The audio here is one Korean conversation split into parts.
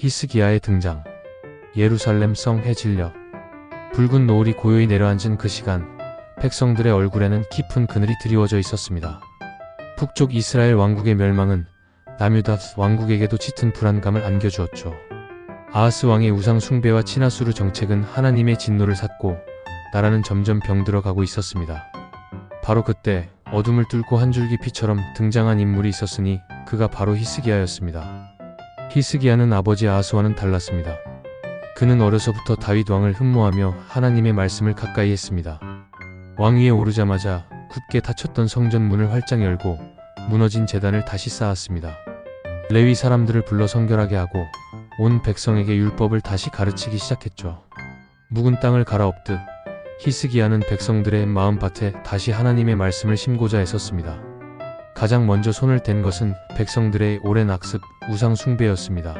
히스기야의 등장. 예루살렘 성 해질녘. 붉은 노을이 고요히 내려앉은 그 시간, 백성들의 얼굴에는 깊은 그늘이 드리워져 있었습니다. 북쪽 이스라엘 왕국의 멸망은 남유다 왕국에게도 짙은 불안감을 안겨주었죠. 아하스 왕의 우상 숭배와 치나수르 정책은 하나님의 진노를 샀고 나라는 점점 병들어가고 있었습니다. 바로 그때 어둠을 뚫고 한 줄기 피처럼 등장한 인물이 있었으니 그가 바로 히스기야였습니다. 히스기야는 아버지 아하스와는 달랐습니다. 그는 어려서부터 다윗 왕을 흠모하며 하나님의 말씀을 가까이 했습니다. 왕위에 오르자마자 굳게 닫혔던 성전 문을 활짝 열고 무너진 제단을 다시 쌓았습니다. 레위 사람들을 불러 성결하게 하고 온 백성에게 율법을 다시 가르치기 시작했죠. 묵은 땅을 갈아엎듯 히스기야는 백성들의 마음밭에 다시 하나님의 말씀을 심고자 애썼습니다. 가장 먼저 손을 댄 것은 백성들의 오랜 악습, 우상 숭배였습니다.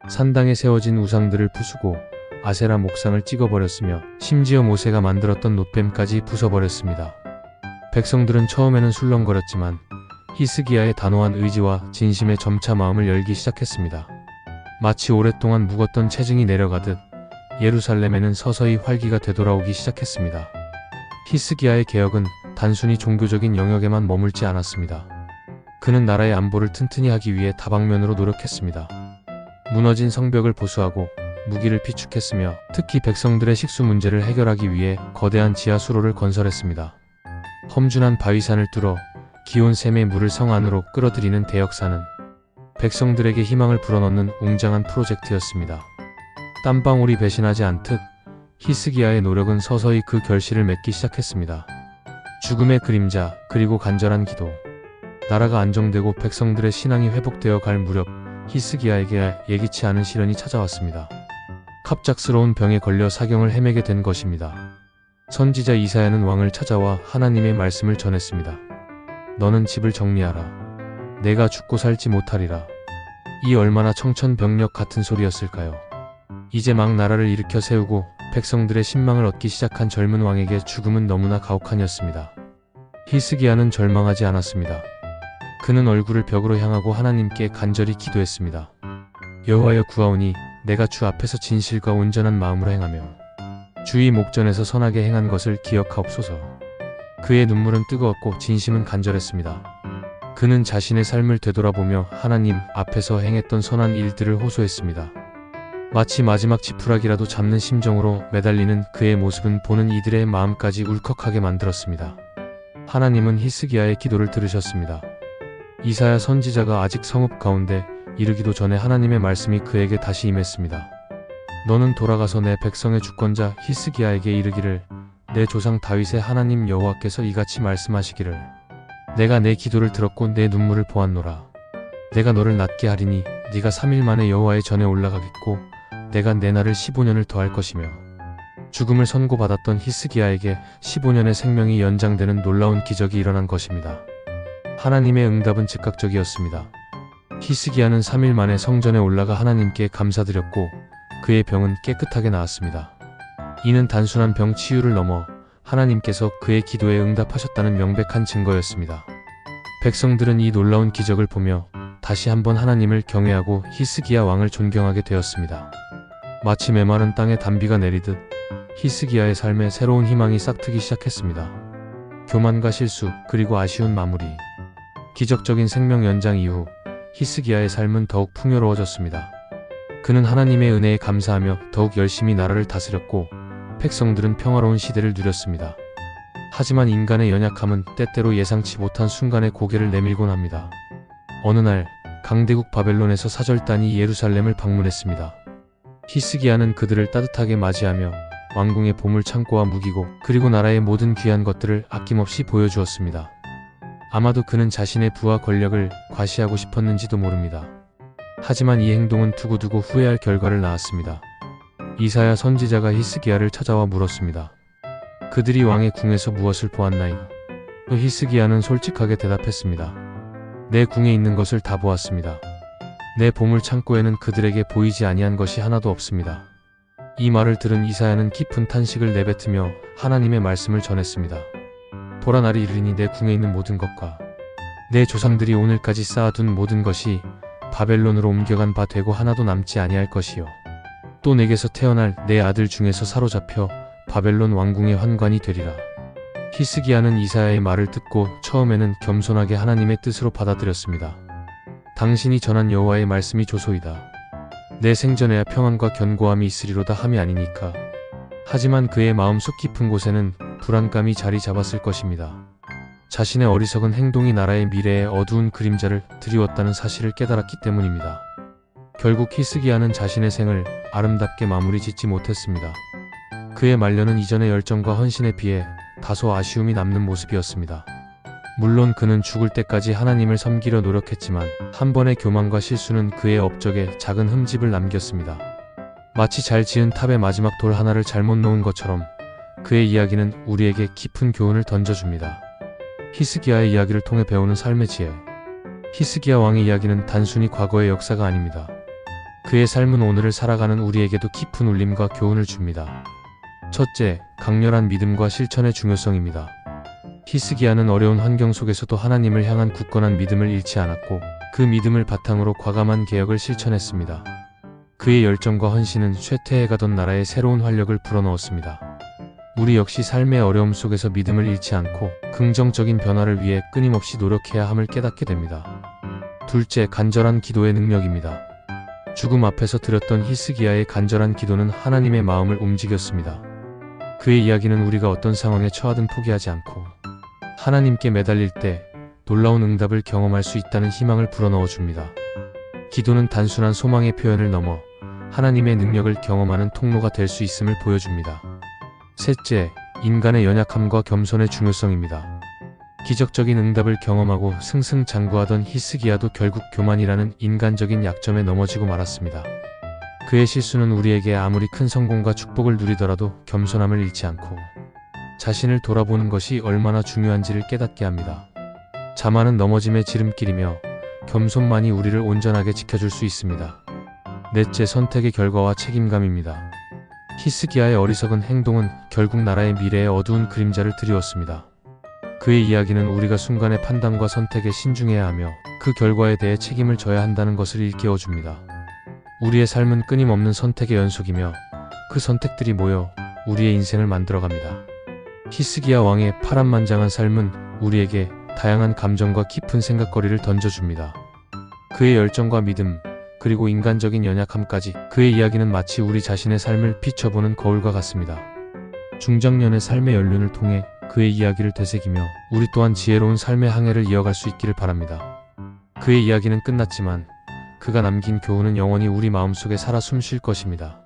산당에 세워진 우상들을 부수고 아세라 목상을 찍어버렸으며 심지어 모세가 만들었던 놋뱀까지 부숴버렸습니다. 백성들은 처음에는 술렁거렸지만 히스기야의 단호한 의지와 진심에 점차 마음을 열기 시작했습니다. 마치 오랫동안 묵었던 체증이 내려가듯 예루살렘에는 서서히 활기가 되돌아오기 시작했습니다. 히스기야의 개혁은 단순히 종교적인 영역에만 머물지 않았습니다. 그는 나라의 안보를 튼튼히 하기 위해 다방면으로 노력했습니다. 무너진 성벽을 보수하고 무기를 비축했으며 특히 백성들의 식수 문제를 해결하기 위해 거대한 지하수로를 건설했습니다. 험준한 바위산을 뚫어 기온 샘의 물을 성 안으로 끌어들이는 대역사는 백성들에게 희망을 불어넣는 웅장한 프로젝트였습니다. 땀방울이 배신하지 않듯 히스기야의 노력은 서서히 그 결실을 맺기 시작했습니다. 죽음의 그림자, 그리고 간절한 기도. 나라가 안정되고 백성들의 신앙이 회복되어 갈 무렵 히스기야에게 예기치 않은 시련이 찾아왔습니다. 갑작스러운 병에 걸려 사경을 헤매게 된 것입니다. 선지자 이사야는 왕을 찾아와 하나님의 말씀을 전했습니다. 너는 집을 정리하라. 내가 죽고 살지 못하리라. 이 얼마나 청천벽력 같은 소리였을까요? 이제 막 나라를 일으켜 세우고 백성들의 신망을 얻기 시작한 젊은 왕에게 죽음은 너무나 가혹한이었습니다. 히스기야는 절망하지 않았습니다. 그는 얼굴을 벽으로 향하고 하나님께 간절히 기도했습니다. 여호와여 구하오니 내가 주 앞에서 진실과 온전한 마음으로 행하며 주의 목전에서 선하게 행한 것을 기억하옵소서. 그의 눈물은 뜨거웠고 진심은 간절했습니다. 그는 자신의 삶을 되돌아보며 하나님 앞에서 행했던 선한 일들을 호소했습니다. 마치 마지막 지푸라기라도 잡는 심정으로 매달리는 그의 모습은 보는 이들의 마음까지 울컥하게 만들었습니다. 하나님은 히스기야의 기도를 들으셨습니다. 이사야 선지자가 아직 성읍 가운데 이르기도 전에 하나님의 말씀이 그에게 다시 임했습니다. 너는 돌아가서 내 백성의 주권자 히스기야에게 이르기를 내 조상 다윗의 하나님 여호와께서 이같이 말씀하시기를 내가 내 기도를 들었고 내 눈물을 보았노라. 내가 너를 낫게 하리니 네가 3일 만에 여호와의 전에 올라가겠고 내가 내 날을 15년을 더할 것이며 죽음을 선고받았던 히스기야에게 15년의 생명이 연장되는 놀라운 기적이 일어난 것입니다. 하나님의 응답은 즉각적이었습니다. 히스기야는 3일 만에 성전에 올라가 하나님께 감사드렸고 그의 병은 깨끗하게 나았습니다. 이는 단순한 병 치유를 넘어 하나님께서 그의 기도에 응답하셨다는 명백한 증거였습니다. 백성들은 이 놀라운 기적을 보며 다시 한번 하나님을 경외하고 히스기야 왕을 존경하게 되었습니다. 마치 메마른 땅에 단비가 내리듯 히스기야의 삶에 새로운 희망이 싹트기 시작했습니다. 교만과 실수, 그리고 아쉬운 마무리. 기적적인 생명 연장 이후 히스기야의 삶은 더욱 풍요로워졌습니다. 그는 하나님의 은혜에 감사하며 더욱 열심히 나라를 다스렸고 백성들은 평화로운 시대를 누렸습니다. 하지만 인간의 연약함은 때때로 예상치 못한 순간에 고개를 내밀곤 합니다. 어느 날 강대국 바벨론에서 사절단이 예루살렘을 방문했습니다. 히스기야는 그들을 따뜻하게 맞이하며 왕궁의 보물 창고와 무기고 그리고 나라의 모든 귀한 것들을 아낌없이 보여주었습니다. 아마도 그는 자신의 부와 권력을 과시하고 싶었는지도 모릅니다. 하지만 이 행동은 두고두고 후회할 결과를 낳았습니다. 이사야 선지자가 히스기야를 찾아와 물었습니다. 그들이 왕의 궁에서 무엇을 보았나이까? 히스기야는 솔직하게 대답했습니다. 내 궁에 있는 것을 다 보았습니다. 내 보물 창고에는 그들에게 보이지 아니한 것이 하나도 없습니다. 이 말을 들은 이사야는 깊은 탄식을 내뱉으며 하나님의 말씀을 전했습니다. 보라 날이 이르니 내 궁에 있는 모든 것과 내 조상들이 오늘까지 쌓아둔 모든 것이 바벨론으로 옮겨간 바 되고 하나도 남지 아니할 것이요 또 내게서 태어날 내 아들 중에서 사로잡혀 바벨론 왕궁의 환관이 되리라. 히스기야는 이사야의 말을 듣고 처음에는 겸손하게 하나님의 뜻으로 받아들였습니다. 당신이 전한 여호와의 말씀이 조소이다. 내 생전에야 평안과 견고함이 있으리로다 함이 아니니까. 하지만 그의 마음속 깊은 곳에는 불안감이 자리 잡았을 것입니다. 자신의 어리석은 행동이 나라의 미래에 어두운 그림자를 드리웠다는 사실을 깨달았기 때문입니다. 결국 히스기야는 자신의 생을 아름답게 마무리 짓지 못했습니다. 그의 말년은 이전의 열정과 헌신에 비해 다소 아쉬움이 남는 모습이었습니다. 물론 그는 죽을 때까지 하나님을 섬기려 노력했지만 한 번의 교만과 실수는 그의 업적에 작은 흠집을 남겼습니다. 마치 잘 지은 탑의 마지막 돌 하나를 잘못 놓은 것처럼 그의 이야기는 우리에게 깊은 교훈을 던져줍니다. 히스기야의 이야기를 통해 배우는 삶의 지혜. 히스기야 왕의 이야기는 단순히 과거의 역사가 아닙니다. 그의 삶은 오늘을 살아가는 우리에게도 깊은 울림과 교훈을 줍니다. 첫째, 강렬한 믿음과 실천의 중요성입니다. 히스기야는 어려운 환경 속에서도 하나님을 향한 굳건한 믿음을 잃지 않았고 그 믿음을 바탕으로 과감한 개혁을 실천했습니다. 그의 열정과 헌신은 쇠퇴해가던 나라에 새로운 활력을 불어넣었습니다. 우리 역시 삶의 어려움 속에서 믿음을 잃지 않고 긍정적인 변화를 위해 끊임없이 노력해야 함을 깨닫게 됩니다. 둘째, 간절한 기도의 능력입니다. 죽음 앞에서 드렸던 히스기야의 간절한 기도는 하나님의 마음을 움직였습니다. 그의 이야기는 우리가 어떤 상황에 처하든 포기하지 않고 하나님께 매달릴 때 놀라운 응답을 경험할 수 있다는 희망을 불어넣어 줍니다. 기도는 단순한 소망의 표현을 넘어 하나님의 능력을 경험하는 통로가 될 수 있음을 보여줍니다. 셋째, 인간의 연약함과 겸손의 중요성입니다. 기적적인 응답을 경험하고 승승장구하던 히스기야도 결국 교만이라는 인간적인 약점에 넘어지고 말았습니다. 그의 실수는 우리에게 아무리 큰 성공과 축복을 누리더라도 겸손함을 잃지 않고 자신을 돌아보는 것이 얼마나 중요한지를 깨닫게 합니다. 자만은 넘어짐의 지름길이며 겸손만이 우리를 온전하게 지켜줄 수 있습니다. 넷째, 선택의 결과와 책임감입니다. 히스기야의 어리석은 행동은 결국 나라의 미래에 어두운 그림자를 드리웠습니다. 그의 이야기는 우리가 순간의 판단과 선택에 신중해야 하며 그 결과에 대해 책임을 져야 한다는 것을 일깨워줍니다. 우리의 삶은 끊임없는 선택의 연속이며 그 선택들이 모여 우리의 인생을 만들어갑니다. 히스기야 왕의 파란만장한 삶은 우리에게 다양한 감정과 깊은 생각거리를 던져줍니다. 그의 열정과 믿음, 그리고 인간적인 연약함까지 그의 이야기는 마치 우리 자신의 삶을 비춰보는 거울과 같습니다. 중장년의 삶의 연륜을 통해 그의 이야기를 되새기며 우리 또한 지혜로운 삶의 항해를 이어갈 수 있기를 바랍니다. 그의 이야기는 끝났지만 그가 남긴 교훈은 영원히 우리 마음속에 살아 숨쉴 것입니다.